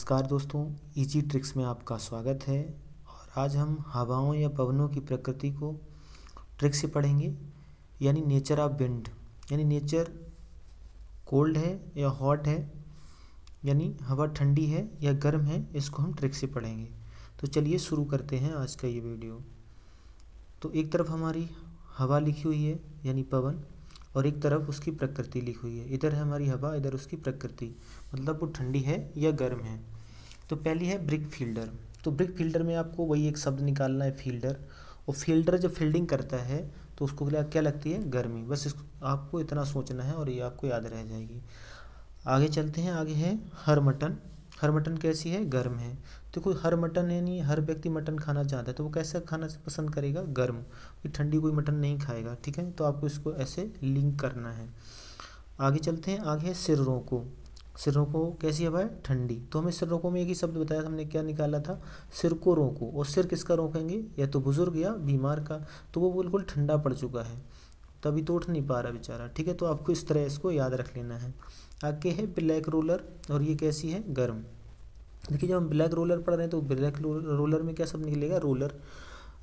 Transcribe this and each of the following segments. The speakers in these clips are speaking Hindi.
नमस्कार दोस्तों, इजी ट्रिक्स में आपका स्वागत है। और आज हम हवाओं या पवनों की प्रकृति को ट्रिक से पढ़ेंगे, यानी नेचर ऑफ विंड। यानी नेचर कोल्ड है या हॉट है, यानी हवा ठंडी है या गर्म है, इसको हम ट्रिक से पढ़ेंगे। तो चलिए शुरू करते हैं आज का ये वीडियो। तो एक तरफ हमारी हवा लिखी हुई है यानी पवन, और एक तरफ उसकी प्रकृति लिखी हुई है। इधर है हमारी हवा, इधर उसकी प्रकृति, मतलब वो ठंडी है या गर्म है। तो पहली है ब्रिक फील्डर। तो ब्रिक फील्डर में आपको वही एक शब्द निकालना है, फील्डर। और फील्डर जब फील्डिंग करता है तो उसको क्या लगती है? गर्मी। बस आपको इतना सोचना है और ये आपको याद रह जाएगी। आगे चलते हैं। आगे है हर मटन। हर मटन कैसी है? गर्म है। तो कोई हर मटन है, नहीं, हर व्यक्ति मटन खाना चाहता है, तो वो कैसा खाना पसंद करेगा? गर्म। कोई ठंडी कोई मटन नहीं खाएगा, ठीक है। तो आपको इसको ऐसे लिंक करना है। आगे चलते हैं। आगे है सिर रोको। सिर रोको कैसी हवा है? ठंडी। तो हमें सिर रोको में एक ही शब्द बताया था, हमने क्या निकाला था? सिर को रोको। और सिर किसका रोकेंगे? या तो बुजुर्ग या बीमार का। तो वो बिल्कुल ठंडा पड़ चुका है, तभी तो उठ नहीं पा रहा बेचारा, ठीक है। तो आपको इस तरह इसको याद रख लेना है। आगे है ब्लैक रोलर, और ये कैसी है? गर्म। देखिए जब हम ब्लैक रोलर पढ़ रहे हैं तो ब्लैक रोलर में क्या शब्द निकलेगा? रोलर।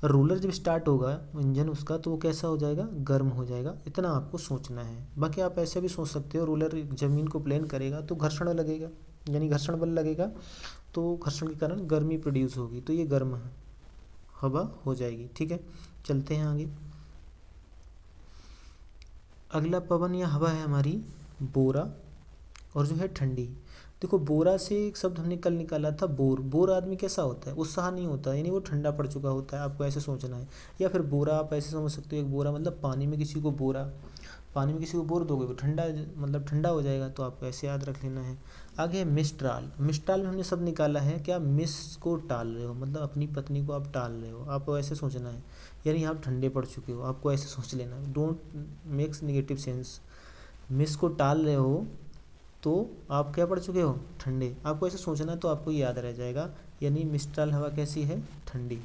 रोलर जब स्टार्ट होगा इंजन उसका, तो वो कैसा हो जाएगा? गर्म हो जाएगा। इतना आपको सोचना है। बाकी आप ऐसे भी सोच सकते हो, रोलर ज़मीन को प्लेन करेगा तो घर्षण लगेगा, यानी घर्षण बल लगेगा, तो घर्षण के कारण गर्मी प्रोड्यूस होगी, तो ये गर्म हवा हो जाएगी, ठीक है। चलते हैं आगे। अगला पवन या हवा है हमारी बोरा, और जो है ठंडी। देखो बोरा से एक शब्द हमने कल निकाला था, बोर। बोर आदमी कैसा होता है? उत्साह नहीं होता, यानी वो ठंडा पड़ चुका होता है, आपको ऐसे सोचना है। या फिर बोरा आप ऐसे समझ सकते हो, एक बोरा मतलब पानी में किसी को बोरा, पानी में किसी को बोर दोगे वो ठंडा, मतलब ठंडा हो जाएगा, तो आपको ऐसे याद रख लेना है। आगे है मिस्ट्राल। मिस्ट्राल में हमने शब्द निकाला है क्या? मिस को टाल रहे हो, मतलब अपनी पत्नी को आप टाल रहे हो, आपको ऐसे सोचना है, यानी आप ठंडे पड़ चुके हो, आपको ऐसे सोच लेना है। Don't makes negative sense. Miss को टाल रहे हो तो आप क्या पड़ चुके हो? ठंडे। आपको ऐसे सोचना तो आपको याद रह जाएगा, यानी मिस्ट्राल हवा कैसी है? ठंडी।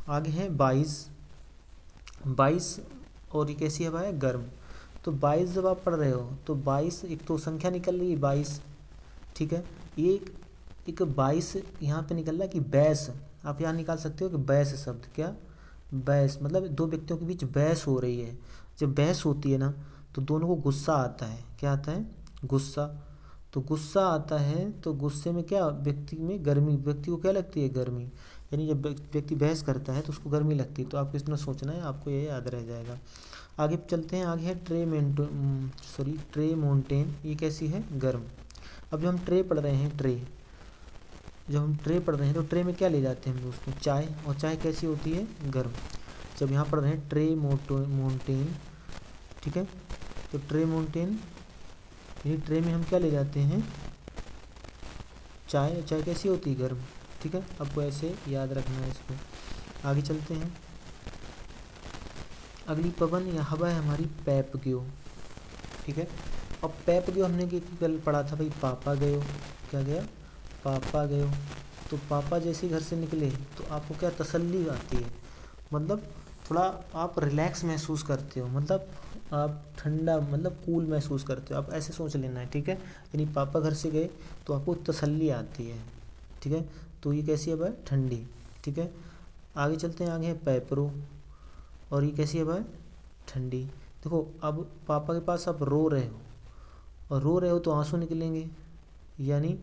आगे है 22। 22 और ये कैसी हवा है? गर्म। तो 22 जब आप पढ़ रहे हो तो 22 एक तो संख्या निकल रही है 22, ठीक है। एक 22 यहाँ पे निकल रहा है कि बैस। आप यहाँ निकाल सकते हो कि बैस शब्द, क्या? बहस, मतलब दो व्यक्तियों के बीच बहस हो रही है। जब बहस होती है ना तो दोनों को गुस्सा आता है। क्या आता है? गुस्सा। तो गुस्सा आता है तो गुस्से में क्या? व्यक्ति में गर्मी, व्यक्ति को क्या लगती है? गर्मी। यानी जब व्यक्ति बहस करता है तो उसको गर्मी लगती है, तो आपको इतना सोचना है, आपको ये याद रह जाएगा। आगे चलते हैं। आगे है ट्रे माउंटेन। ये कैसी है? गर्म। अब जो हम ट्रे पढ़ रहे हैं, ट्रे, जब हम ट्रे पढ़ रहे हैं तो ट्रे में क्या ले जाते हैं हम दोस्तों? चाय। और चाय कैसी होती है? गर्म। जब यहाँ पढ़ रहे हैं ट्रे माउंटेन, ठीक है, तो ट्रे माउंटेन, ये ट्रे में हम क्या ले जाते हैं? चाय। चाय कैसी होती है? गर्म, ठीक है। आपको ऐसे याद रखना है इसको। आगे चलते हैं। अगली पवन या हवा है हमारी पैपग्यो, ठीक है। और पैपग्यो हमने कल पढ़ा था भाई, पापा गयो। क्या गया? पापा गयो। तो पापा जैसे घर से निकले तो आपको क्या तसल्ली आती है, मतलब थोड़ा आप रिलैक्स महसूस करते हो, मतलब आप ठंडा, मतलब कूल महसूस करते हो, आप ऐसे सोच लेना है, ठीक है। यानी पापा घर से गए तो आपको तसल्ली आती है, ठीक है। तो ये कैसी हवा है? ठंडी, ठीक है। आगे चलते हैं। आगे है पैपरो, और ये कैसी हवा है? ठंडी। देखो अब पापा के पास आप रो रहे हो, और रो रहे हो तो आंसू निकलेंगे, यानी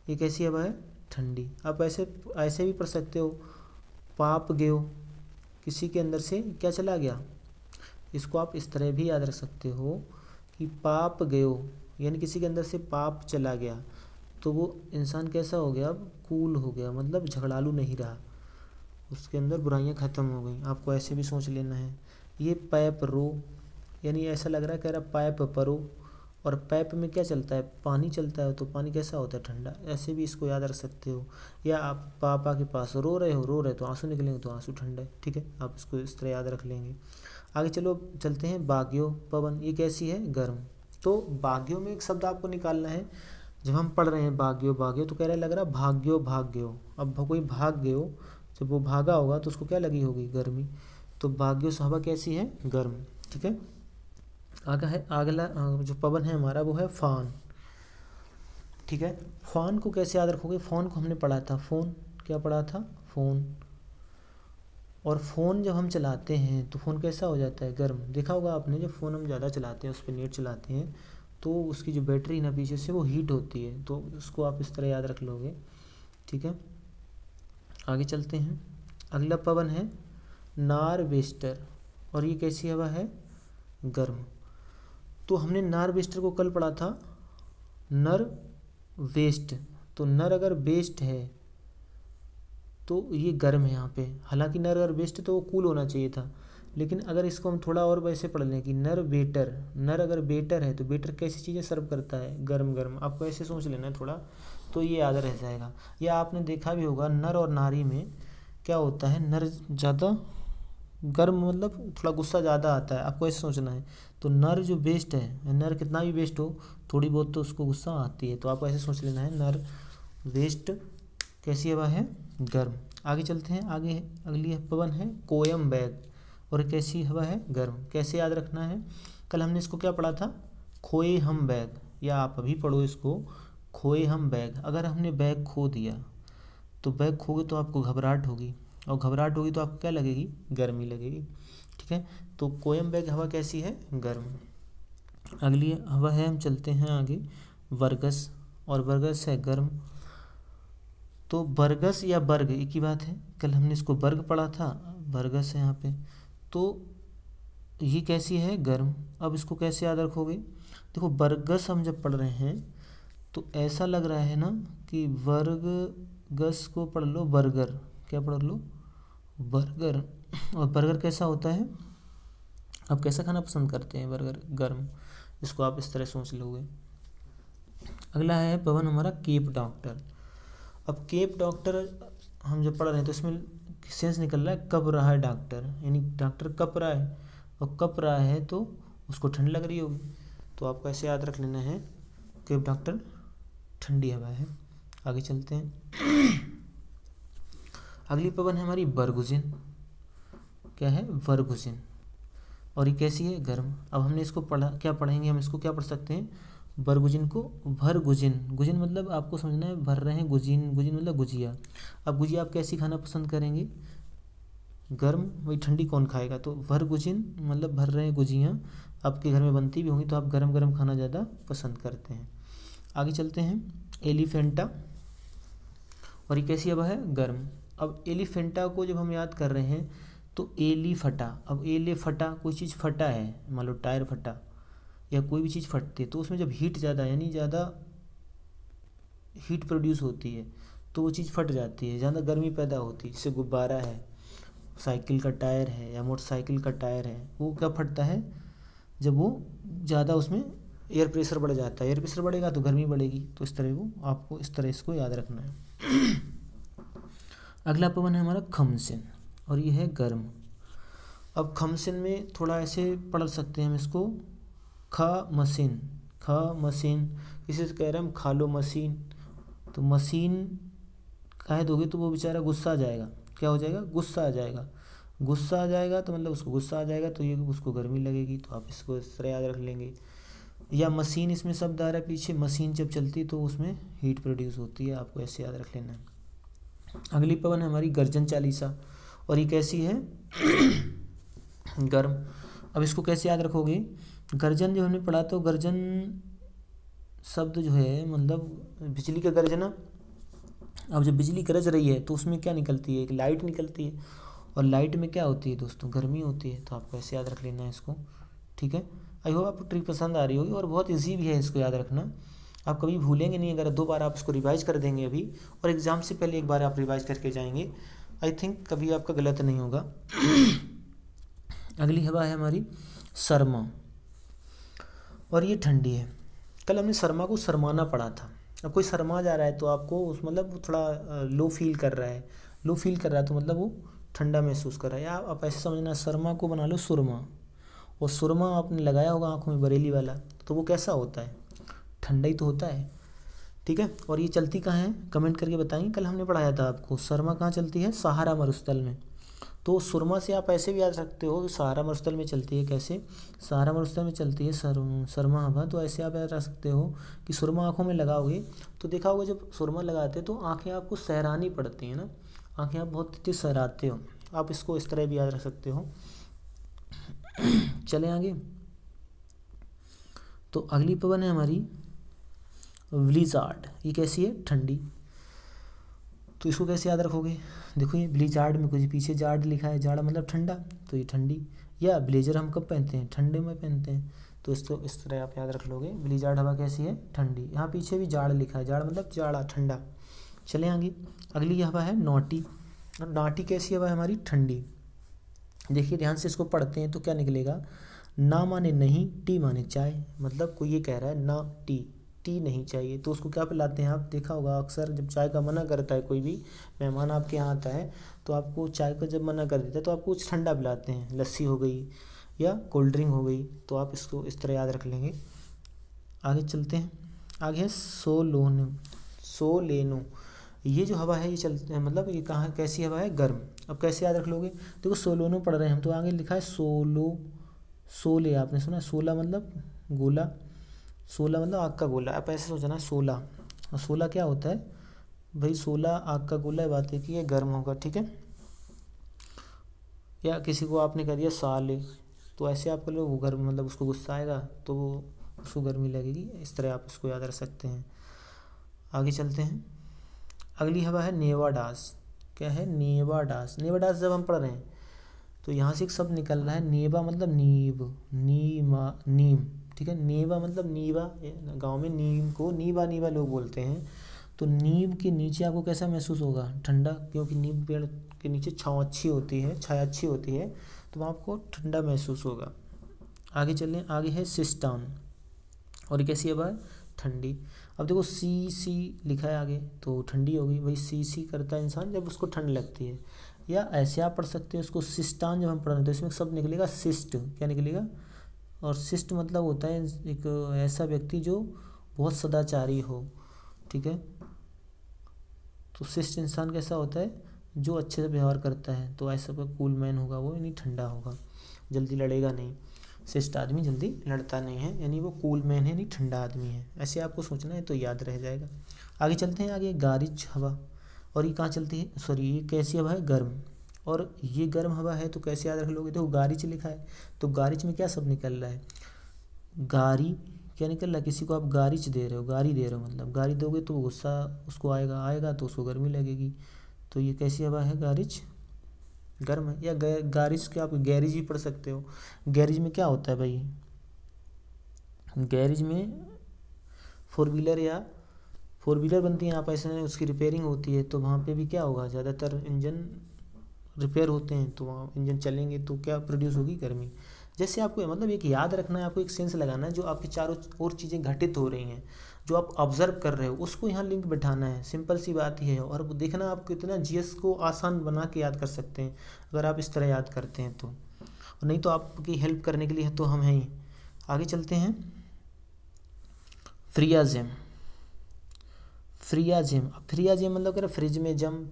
ये कैसी हवा है? ठंडी। आप ऐसे ऐसे भी पढ़ सकते हो, पाप गयो, किसी के अंदर से क्या चला गया? इसको आप इस तरह भी याद रख सकते हो कि पाप गयो, यानी किसी के अंदर से पाप चला गया, तो वो इंसान कैसा हो गया? अब कूल हो गया, मतलब झगड़ालू नहीं रहा, उसके अंदर बुराइयां ख़त्म हो गई। आपको ऐसे भी सोच लेना है। ये पैप रो, यानी ऐसा लग रहा है, कह रहा पैप परो, और पैप में क्या चलता है? पानी चलता है, तो पानी कैसा होता है? ठंडा। ऐसे भी इसको याद रख सकते हो। या आप पापा के पास रो रहे तो आंसू निकलेंगे, तो आंसू ठंडा है, ठीक है। आप इसको इस तरह याद रख लेंगे। आगे चलते हैं। बाग्यो पवन, ये कैसी है? गर्म। तो बाग्यो में एक शब्द आपको निकालना है। जब हम पढ़ रहे हैं बाग्यो बाग्यो, तो कह रहा है, लग रहा भाग्यो भाग्यो। अब कोई भाग गयो, जब वो भागा होगा तो उसको क्या लगी होगी? गर्मी। तो बाग्यो हवा कैसी है? गर्म, ठीक है। अगला जो पवन है हमारा वो है फान। ठीक है। फ़ोन को कैसे याद रखोगे, फ़ोन को हमने पढ़ा था, फ़ोन क्या पढ़ा था, फ़ोन। और फ़ोन जब हम चलाते हैं तो फ़ोन कैसा हो जाता है, गर्म। देखा होगा आपने, जब फ़ोन हम ज़्यादा चलाते हैं, उस पर नेट चलाते हैं, तो उसकी जो बैटरी ना पीछे से वो हीट होती है, तो उसको आप इस तरह याद रख लोगे। ठीक है, आगे चलते हैं। अगला पवन है नारवेस्टर, और ये कैसी हवा है, गर्म। तो हमने नारवेस्टर को कल पढ़ा था नर वेस्ट, तो नर अगर बेस्ट है तो ये गर्म है यहाँ पे। हालांकि नर अगर बेस्ट तो वो कूल होना चाहिए था, लेकिन अगर इसको हम थोड़ा और वैसे पढ़ लें कि नर बेटर, नर अगर बेटर है तो बेटर कैसी चीज़ें सर्व करता है, गर्म गर्म। आपको ऐसे सोच लेना है थोड़ा, तो ये याद रह जाएगा। या आपने देखा भी होगा नर और नारी में क्या होता है, नर ज़्यादा गर्म, मतलब थोड़ा गुस्सा ज़्यादा आता है, आपको ऐसे सोचना है। तो नर जो बेस्ट है, नर कितना भी बेस्ट हो, थोड़ी बहुत तो उसको गुस्सा आती है, तो आपको ऐसे सोच लेना है नर वेस्ट कैसी हवा है, गर्म। आगे चलते हैं, आगे अगली पवन है कोयम बैग, और कैसी हवा है, गर्म। कैसे याद रखना है, कल हमने इसको क्या पढ़ा था, खोए हम बैग, या आप अभी पढ़ो इसको, खोए हम बैग। अगर हमने बैग खो दिया तो बैग खो गए तो आपको घबराहट होगी, और घबराहट होगी तो आपको क्या लगेगी, गर्मी लगेगी। ठीक है, तो कोयम बैग हवा कैसी है, गर्म। अगली हवा है, हम चलते हैं आगे, बरगस, और बरगस है गर्म। तो बरगस या बर्ग एक ही बात है, कल हमने इसको बर्ग पढ़ा था, बरगस है यहाँ पे। तो ये कैसी है, गर्म। अब इसको कैसे याद रखोगे, देखो बरगस हम जब पढ़ रहे हैं तो ऐसा लग रहा है ना कि बरगस को पढ़ लो बर्गर, क्या पढ़ लो, बर्गर। और बर्गर कैसा होता है, आप कैसा खाना पसंद करते हैं, बर्गर गर्म। इसको आप इस तरह सोच लोगे। अगला है पवन हमारा केप डॉक्टर। अब केप डॉक्टर हम जब पढ़ रहे हैं तो इसमें सेंस निकल रहा है कब रहा है डॉक्टर, यानी डॉक्टर कब रहा है, और कब रहा है तो उसको ठंड लग रही होगी, तो आपको ऐसे याद रख लेना है केप डॉक्टर ठंडी हवा है। आगे चलते हैं, अगली पवन है हमारी बरगुजिन, क्या है, बरगुजिन, और ये कैसी है, गर्म। अब हमने इसको पढ़ा, क्या पढ़ेंगे हम, इसको क्या पढ़ सकते हैं, बरगुजिन को भरगुजिन। गुजिन मतलब आपको समझना है भर रहे हैं, गुजिन, गुजिन मतलब गुजिया। अब गुजिया आप कैसी खाना पसंद करेंगे, गर्म, वही ठंडी कौन खाएगा, तो भरगुजिन मतलब भर रहे हैं गुजियाँ, आपके घर में बनती भी होंगी तो आप गरम गरम खाना ज़्यादा पसंद करते हैं। आगे चलते हैं, एलिफेंटा, और ये कैसी हवा है, गर्म। अब एलिफेंटा को जब हम याद कर रहे हैं तो एली फटा, अब एले फटा, कोई चीज़ फटा है, मान लो टायर फटा या कोई भी चीज़ फटती है, तो उसमें जब हीट ज़्यादा, यानी ज़्यादा हीट प्रोड्यूस होती है तो वो चीज़ फट जाती है, ज़्यादा गर्मी पैदा होती है। जैसे गुब्बारा है, साइकिल का टायर है, या मोटरसाइकिल का टायर है, वो क्या फटता है, जब वो ज़्यादा उसमें एयर प्रेशर बढ़ जाता है, एयर प्रेशर बढ़ेगा तो गर्मी बढ़ेगी। तो इस तरह को आपको इस तरह इसको याद रखना है। अगला पवन है हमारा खमसिन, और ये है गर्म। अब खमसिन में थोड़ा ऐसे पढ़ सकते हैं हम इसको, ख मशीन, ख मशीन, किसी से कह रहे हैं हम खा लो मशीन, तो मशीन कह दोगे तो वो बेचारा गुस्सा आ जाएगा, क्या हो जाएगा, गुस्सा आ जाएगा। गुस्सा आ जाएगा तो मतलब उसको गुस्सा आ जाएगा तो ये उसको गर्मी लगेगी, तो आप इसको इस तरह याद रख लेंगे। या मशीन इसमें शब्द आ रहा है पीछे, मशीन जब चलती है तो उसमें हीट प्रोड्यूस होती है, आपको ऐसे याद रख लेना है। अगली पवन है हमारी गर्जन चालीसा, और ये कैसी है, गर्म। अब इसको कैसे याद रखोगे, गर्जन जो हमने पढ़ा तो गर्जन शब्द जो है मतलब बिजली का गर्जना। अब जब बिजली गरज रही है तो उसमें क्या निकलती है, एक लाइट निकलती है, और लाइट में क्या होती है दोस्तों, गर्मी होती है, तो आपको ऐसे याद रख लेना है इसको। ठीक है, आई होप आपको ट्रिक पसंद आ रही होगी, और बहुत इजी भी है इसको याद रखना, आप कभी भूलेंगे नहीं। अगर 2 बार आप इसको रिवाइज कर देंगे अभी, और एग्ज़ाम से पहले 1 बार आप रिवाइज करके जाएंगे, आई थिंक कभी आपका गलत नहीं होगा। अगली हवा है हमारी शर्मा, और ये ठंडी है। कल हमने शर्मा को शर्माना पढ़ा था। अब कोई शर्मा जा रहा है तो आपको उस मतलब थोड़ा लो फील कर रहा है, लो फील कर रहा है तो मतलब वो ठंडा महसूस कर रहा है। या आप ऐसे समझना, शर्मा को बना लो सुरमा, और सुरमा आपने लगाया होगा आँखों में बरेली वाला, तो वो कैसा होता है, ठंडा ही तो होता है। ठीक है, और ये चलती कहाँ है, कमेंट करके बताएंगे। कल हमने पढ़ाया था आपको शर्मा कहाँ चलती है, सहारा मरुस्थल में। तो सुरमा से आप ऐसे भी याद रखते हो, सहारा मरुस्थल में चलती है। कैसे? सहारा मरुस्थल में चलती है सरमा हवा, तो ऐसे आप याद रख सकते हो कि सुरमा आँखों में लगाओगे तो देखा होगा जब सुरमा लगाते हो तो आँखें आपको सहरानी पड़ती हैं ना, आँखें आप बहुत तेज सहराते हो। आप इसको इस तरह भी याद रख सकते हो। चलें आगे। तो अगली पवन है हमारी ब्लिज़ार्ड। ये कैसी है? ठंडी। तो इसको कैसे याद रखोगे? देखो ये ब्लिज़ार्ड में कुछ पीछे जार्ड लिखा है, जाड़ा मतलब ठंडा, तो ये ठंडी। या ब्लेजर हम कब पहनते हैं? ठंडे में पहनते हैं, तो इसको इस तरह आप याद रख लोगे। ब्लिज़ार्ड हवा कैसी है? ठंडी। यहाँ पीछे भी जाड़ लिखा है, जाड़ मतलब जाड़ा, ठंडा। चलें आगे। अगली हवा है नॉटी। नॉटी कैसी हवा है हमारी? ठंडी। देखिए ध्यान से इसको पढ़ते हैं तो क्या निकलेगा? ना माने नहीं, टी माने चाय। मतलब कोई ये कह रहा है ना टी नहीं चाहिए, तो उसको क्या पिलाते हैं? आप देखा होगा अक्सर जब चाय का मना करता है कोई भी मेहमान आपके यहाँ आता है तो आपको चाय का जब मना कर देता है तो आपको कुछ ठंडा पिलाते हैं, लस्सी हो गई या कोल्ड ड्रिंक हो गई। तो आप इसको इस तरह याद रख लेंगे। आगे चलते हैं। आगे है सोलेनो। ये जो हवा है ये चलते हैं, मतलब ये कहाँ कैसी हवा है? गर्म। अब कैसे याद रख लोगे? देखो सोलोनो पढ़ रहे हैं हम, तो आगे लिखा है सोले। आपने सुना? सोला मतलब गोला, सोला मतलब आग का गोला। आप ऐसे सोचना सोला, और सोला क्या होता है भाई? सोला आग का गोला है, बात है कि ये गर्म होगा, ठीक है। या किसी को आपने कह दिया साले, तो ऐसे आप लोग वो गर्म मतलब उसको गुस्सा आएगा तो उसको गर्मी लगेगी। इस तरह आप इसको याद रख सकते हैं। आगे चलते हैं। अगली हवा है नेवाडास। क्या है? नेवाडास। नेवाडास जब हम पढ़ रहे हैं तो यहाँ से एक शब्द निकल रहा है नेवा, मतलब नीम, ठीक है। नेवा मतलब नीवा, गांव में नीम को नीवा लोग बोलते हैं। तो नीम के नीचे आपको कैसा महसूस होगा? ठंडा, क्योंकि नीम पेड़ के नीचे छाया अच्छी होती है, तो वहाँ आपको ठंडा महसूस होगा। आगे चलें। आगे है सिस्टान, और ये कैसी हवा है? ठंडी। अब देखो सी लिखा है आगे, तो ठंडी होगी भाई। सी करता है इंसान जब उसको ठंड लगती है। या ऐसे आप पढ़ सकते हो उसको सिस्टान। जब हम पढ़ रहे हैं तो इसमें शब्द निकलेगा सिस्ट। क्या निकलेगा? और शिष्ट मतलब होता है एक ऐसा व्यक्ति जो बहुत सदाचारी हो, ठीक है। तो शिष्ट इंसान कैसा होता है? जो अच्छे से व्यवहार करता है, तो ऐसा कोई कूल मैन होगा वो, यानी ठंडा होगा, जल्दी लड़ेगा नहीं। शिष्ट आदमी जल्दी लड़ता नहीं है, यानी वो कूल मैन है, यानी ठंडा आदमी है। ऐसे आपको सोचना है तो याद रह जाएगा। आगे चलते हैं। आगे गारिज हवा, और ये कहाँ चलती है? सॉरी, ये कैसी हवा है? गर्म। और ये गर्म हवा है तो कैसे याद रख लोगे? देखो गारिच लिखा है, तो गारिच में क्या शब्द निकल रहा है? गारी। क्या निकल रहा है? किसी को आप गारिच दे रहे हो, गारी दे रहे हो, मतलब गारी दोगे तो गुस्सा उसको आएगा तो उसको गर्मी लगेगी। तो ये कैसी हवा है? गारिच, गर्म है। या गारिच के आप गैरेज भी पढ़ सकते हो। गैरेज में क्या होता है भाई? गैरेज में फोर व्हीलर बनती है, आप ऐसे उसकी रिपेयरिंग होती है, तो वहाँ पे भी क्या होगा? ज़्यादातर इंजन रिपेयर होते हैं, तो वहाँ इंजन चलेंगे तो क्या प्रोड्यूस होगी? गर्मी। जैसे आपको मतलब एक याद रखना है, आपको एक सेंस लगाना है, जो आपकी चारों ओर चीज़ें घटित हो रही हैं, जो आप ऑब्जर्व कर रहे हो, उसको यहाँ लिंक बैठाना है। सिंपल सी बात ही है। और देखना आप कितना जीएस को आसान बना के याद कर सकते हैं अगर आप इस तरह याद करते हैं तो, और नहीं तो आपकी हेल्प करने के लिए तो हम हैं ही। आगे चलते हैं। फ्रियाजेम। अब फ्रियाजेम मतलब कह रहे फ्रिज में जम,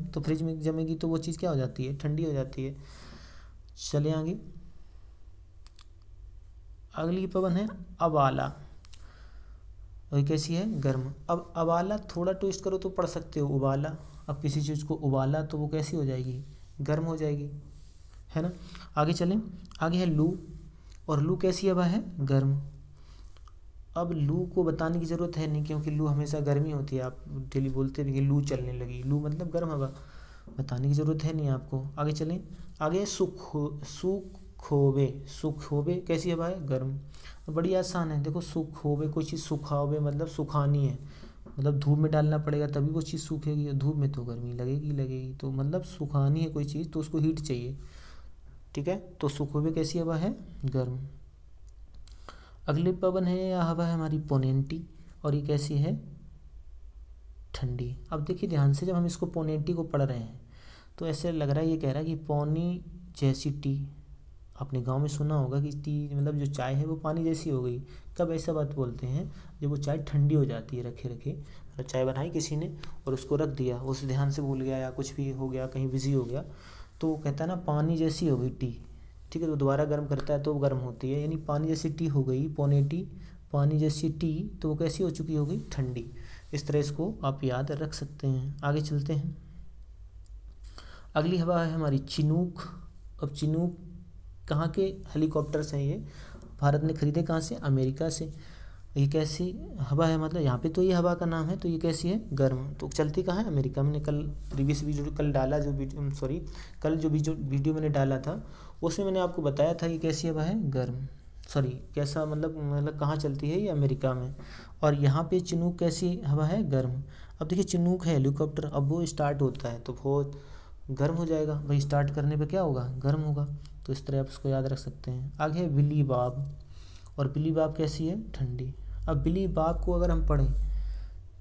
तो फ्रिज में जमेगी तो वो चीज़ क्या हो जाती है? ठंडी हो जाती है। चले आगे। अगली पवन है अबाला, और कैसी है? गर्म। अब अबाला थोड़ा ट्विस्ट करो तो पढ़ सकते हो उबाला। अब किसी चीज़ को उबाला तो वो कैसी हो जाएगी? गर्म हो जाएगी, है ना। आगे चलें। आगे है लू, और लू कैसी हवा है? गर्म। अब लू को बताने की ज़रूरत है नहीं, क्योंकि लू हमेशा गर्मी होती है। आप डेली बोलते भी कि लू चलने लगी, लू मतलब गर्म हवा, बताने की ज़रूरत है नहीं आपको। आगे चलें। आगे सुखोबे कैसी हवा है? गर्म। बड़ी आसान है। देखो सुखोबे, कोई चीज़ सुखाओबे मतलब सुखानी है, मतलब धूप में डालना पड़ेगा तभी वो चीज़ सूखेगी, और धूप में तो गर्मी लगेगी, तो मतलब सुखानी है कोई चीज़ तो उसको हीट चाहिए, ठीक है। तो सुखोबे कैसी हवा है? गर्म। अगली पवन है या हवा है हमारी पोनेंटी, और ये कैसी है? ठंडी। अब देखिए ध्यान से, जब हम इसको पोनेंटी को पढ़ रहे हैं तो ऐसे लग रहा है ये कह रहा है कि पौनी जैसी टी। आपने गांव में सुना होगा कि टी मतलब जो चाय है वो पानी जैसी हो गई। कब ऐसा बात बोलते हैं? जब वो चाय ठंडी हो जाती है, रखे मतलब चाय बनाई किसी ने और उसको रख दिया, उस ध्यान से भूल गया या कुछ भी हो गया, कहीं बिजी हो गया, तो वो कहता है ना पानी जैसी हो गई टी, ठीक है, तो दोबारा गर्म करता है तो वो गर्म होती है, यानी पानी जैसी टी हो गई, पौने टी, पानी जैसी टी, तो वो कैसी हो चुकी होगी, ठंडी। इस तरह इसको आप याद रख सकते हैं। आगे चलते हैं। अगली हवा है हमारी चिनूक। अब चिनूक कहाँ के हेलीकॉप्टर्स हैं ये, भारत ने खरीदे कहाँ से, अमेरिका से। ये कैसी हवा है, मतलब यहाँ पे तो ये हवा का नाम है, तो ये कैसी है, गर्म। तो चलती कहाँ है, अमेरिका। मैंने कल प्रीवियस वीडियो कल डाला जो वीडियो सॉरी कल जो वीडियो मैंने डाला था उसमें मैंने आपको बताया था ये कैसी हवा है, गर्म। सॉरी कैसा मतलब कहाँ चलती है, ये अमेरिका में। और यहाँ पे चिनूक कैसी हवा है, गर्म। अब देखिए चिनूक है हेलीकॉप्टर, अब वो स्टार्ट होता है तो बहुत गर्म हो जाएगा भाई, स्टार्ट करने पे क्या होगा, गर्म होगा। तो इस तरह आप इसको याद रख सकते हैं। आगे है बिली बाब, और बिली बाब कैसी है, ठंडी। अब बिली बाब को अगर हम पढ़ें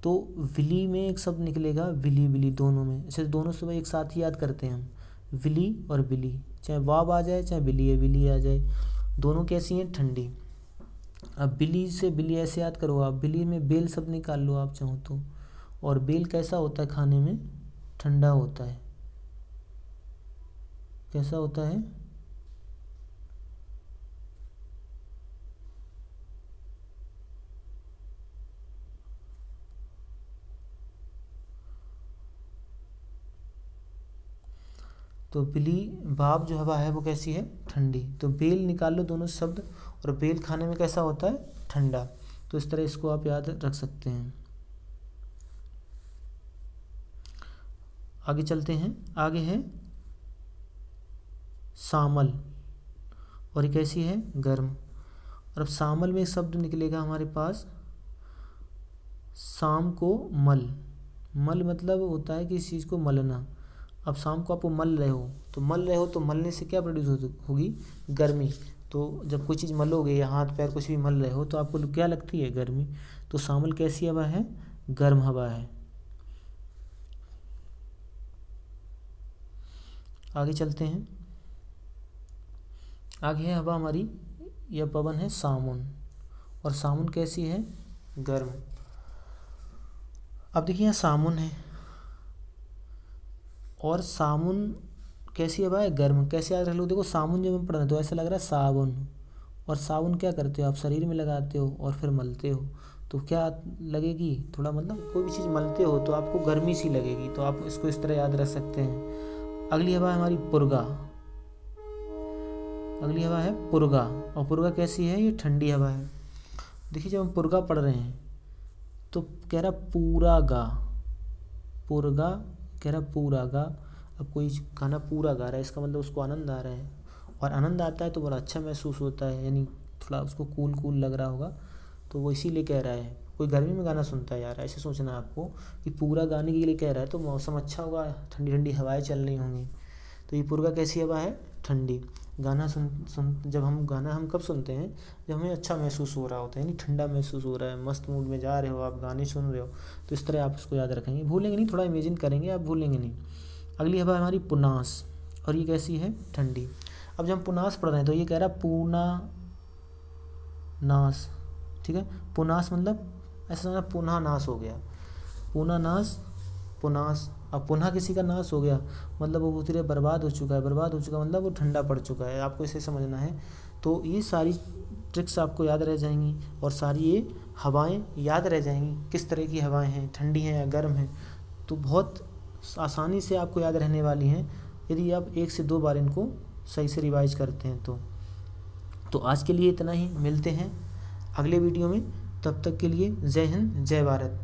तो विली में एक शब्द निकलेगा, विली विली दोनों में, इसे दोनों से एक साथ ही याद करते हैं हम, विली और बिली, चाहे वाब आ जाए चाहे बिली आ जाए, दोनों कैसी हैं, ठंडी। अब बिली से बिली ऐसे याद करो आप, बिली में बेल शब्द निकाल लो आप चाहो तो, और बेल कैसा होता है खाने में, ठंडा होता है। कैसा होता है, तो बिली बाब जो हवा है वो कैसी है, ठंडी। तो बेल निकाल लो दोनों शब्द, और बेल खाने में कैसा होता है, ठंडा। तो इस तरह इसको आप याद रख सकते हैं। आगे चलते हैं। आगे है सामल, और ये कैसी है, गर्म। और अब सामल में एक शब्द निकलेगा हमारे पास, शाम को मल। मल मतलब होता है कि इस चीज़ को मलना। अब शाम को आप मल रहे हो, तो मलने से क्या प्रोड्यूस होगी, गर्मी। तो जब कोई चीज़ मलोगे या हाथ पैर कुछ भी मल रहे हो तो आपको क्या लगती है, गर्मी। तो सामल कैसी हवा है, गर्म हवा है। आगे चलते हैं। आगे है हवा हमारी, यह पवन है सामुन, और सामुन कैसी है, गर्म। अब देखिए यहाँ सामुन है, और सामुन कैसी हवा है, गर्म। कैसे याद रख लो, देखो सामुन जब हम पढ़ रहे हैं तो ऐसा लग रहा है साबुन, और साबुन क्या करते हो आप, शरीर में लगाते हो और फिर मलते हो, तो क्या लगेगी, थोड़ा मतलब कोई भी चीज़ मलते हो तो आपको गर्मी सी लगेगी। तो आप इसको इस तरह याद रख सकते हैं। अगली हवा है हमारी पुर्गा। अगली हवा है पुर्गा, और पुर्गा कैसी है, ये ठंडी हवा है। देखिए जब हम पुर्गा पढ़ रहे हैं तो कह रहा पूरा गा, पुर्गा कह रहा पूरा गा। अब कोई गाना पूरा गा रहा है, इसका मतलब उसको आनंद आ रहा है, और आनंद आता है तो बड़ा अच्छा महसूस होता है, यानी थोड़ा उसको कूल कूल लग रहा होगा, तो वो इसीलिए कह रहा है। कोई गर्मी में गाना सुनता है यार, ऐसे सोचना है आपको कि पूरा गाने के लिए कह रहा है तो मौसम अच्छा होगा, ठंडी ठंडी हवाएं चल रही होंगी। तो ये पुर्गा कैसी हवा है, ठंडी। गाना जब हम कब सुनते हैं, जब हमें अच्छा महसूस हो रहा होता है, यानी ठंडा महसूस हो रहा है, मस्त मूड में जा रहे हो आप, गाने सुन रहे हो, तो इस तरह आप उसको याद रखेंगे, भूलेंगे नहीं, थोड़ा इमेजिन करेंगे आप, भूलेंगे नहीं। अगली हवा हमारी पुनास, और ये कैसी है, ठंडी। अब जब हम पुनास पढ़ रहे हैं तो ये कह रहा है पूना नाश, ठीक है। पुनास मतलब ऐसा समझना पुनः नाश हो गया, पुनः नाश, पुनास। अब पुनः किसी का नाश हो गया मतलब वो पूरी तरह बर्बाद हो चुका है, बर्बाद हो चुका मतलब वो ठंडा पड़ चुका है, आपको इसे समझना है। तो ये सारी ट्रिक्स आपको याद रह जाएंगी, और सारी ये हवाएं याद रह जाएंगी, किस तरह की हवाएं हैं, ठंडी हैं या गर्म हैं, तो बहुत आसानी से आपको याद रहने वाली हैं यदि आप 1 से 2 बार इनको सही से रिवाइज करते हैं तो आज के लिए इतना ही, मिलते हैं अगले वीडियो में। तब तक के लिए जय हिंद, जय भारत।